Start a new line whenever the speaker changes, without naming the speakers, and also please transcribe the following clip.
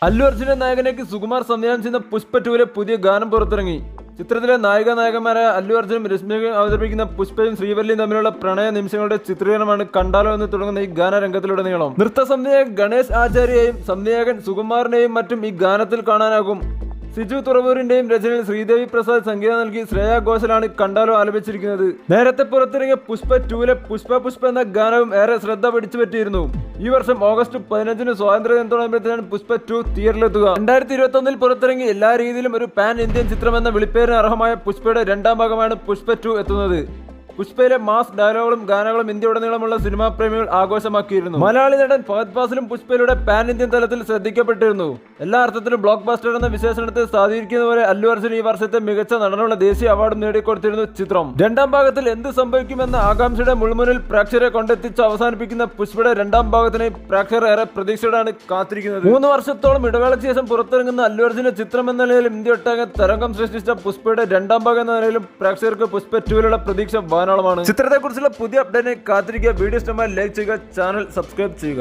അല്ലു അർജുന്റെ നായകനേക്ക് സുകുമാർ സംവിധാനം ചെയ്യുന്ന പുഷ്പ 2 പുതിയ ഗാനം പുറത്തിറങ്ങി. ചിത്രത്തിലെ നായകന്മാരായ അല്ലു അർജുനും രശ്മികയും അവതരിപ്പിക്കുന്ന പുഷ്പയും ശ്രീവല്ലിയും തമ്മിലുള്ള പ്രണയ നിമിഷങ്ങളുടെ ചിത്രീകരണമാണ് കണ്ടാലോ എന്ന് തുടങ്ങുന്ന ഈ ഗാനരംഗത്തിലുടനീളം. നൃത്ത സംവിധായകൻ ഗണേഷ് ആചാര്യയെയും സംവിധായകൻ സുകുമാറിനെയും മറ്റും ഈ ഗാനത്തിൽ കാണാനാകും. സിജു തുറവൂരിന്റെയും രചനയിൽ ശ്രീദേവി പ്രസാദ് സംഗീതം നൽകി ശ്രേയ ഘോഷലാണ് കണ്ടാലോ ആലപിച്ചിരിക്കുന്നത്. നേരത്തെ പുറത്തിറങ്ങിയ പുഷ്പ 2 പുഷ്പ എന്ന ഗാനവും ഏറെ ശ്രദ്ധ പിടിച്ചു പറ്റിയിരുന്നു. ഈ വർഷം ഓഗസ്റ്റ് 15 സ്വാതന്ത്ര്യദിനത്തോടനുബന്ധിച്ചാണ് പുഷ്പ 2 തിയേറ്ററിലെത്തുക. 2021 പുറത്തിറങ്ങി എല്ലാ രീതിയിലും ഒരു പാൻ ഇന്ത്യൻ ചിത്രമെന്ന വിളിപ്പേരിന് അർഹമായ പുഷ്പയുടെ രണ്ടാം ഭാഗമാണ് പുഷ്പ 2 എത്തുന്നത്. പുഷ്പയിലെ മാസ് ഡയലോഗുകളും ഗാനങ്ങളും ഇന്ത്യയുടനീളമുള്ള സിനിമാ പ്രേമികൾ ആഘോഷമാക്കിയിരുന്നു. മലയാളി നടൻ ഫഹദ് ഫാസിലും പുഷ്പയിലൂടെ പാൻ ഇന്ത്യൻ തലത്തിൽ ശ്രദ്ധിക്കപ്പെട്ടിരുന്നു. എല്ലാ അർത്ഥത്തിലും ബ്ലോക്ക് ബസ്റ്റർ എന്ന വിശേഷണത്തെ സാധീകരിക്കുന്നതുപോലെ അല്ലു അർജുൻ ഈ വർഷത്തെ മികച്ച നടനുള്ള ദേശീയ അവാർഡ് നേടിക്കൊടുത്തിരുന്നു ചിത്രം. രണ്ടാം ഭാഗത്തിൽ എന്ത് സംഭവിക്കുമെന്ന ആകാംക്ഷയുടെ മുൾമുനിൽ പ്രേക്ഷകരെ കൊണ്ടെത്തിച്ച് അവസാനിപ്പിക്കുന്ന പുഷ്പയുടെ രണ്ടാം ഭാഗത്തിന് പ്രേക്ഷകർ ഏറെ പ്രതീക്ഷയോടാണ് കാത്തിരിക്കുന്നത്. 3 വർഷത്തോളം ഇടവേളയ്ക്ക് ശേഷം പുറത്തിറങ്ങുന്ന അല്ലു അർജുന്റെ ചിത്രം എന്ന നിലയിൽ ഇന്ത്യ ഒട്ടാകെ തരംഗം സൃഷ്ടിച്ച പുഷ്പയുടെ രണ്ടാം ഭാഗം എന്ന നിലയിലും പ്രേക്ഷകർക്ക് പുഷ്പ 2 പ്രതീക്ഷ ധാരാളമാണ്. ചിത്രത്തെക്കുറിച്ചുള്ള പുതിയ അപ്ഡേറ്റിനെ കാത്തിരിക്കുക. വീഡിയോ ഇഷ്ടമായി ലൈക്ക് ചെയ്യുക, ചാനൽ സബ്സ്ക്രൈബ് ചെയ്യുക.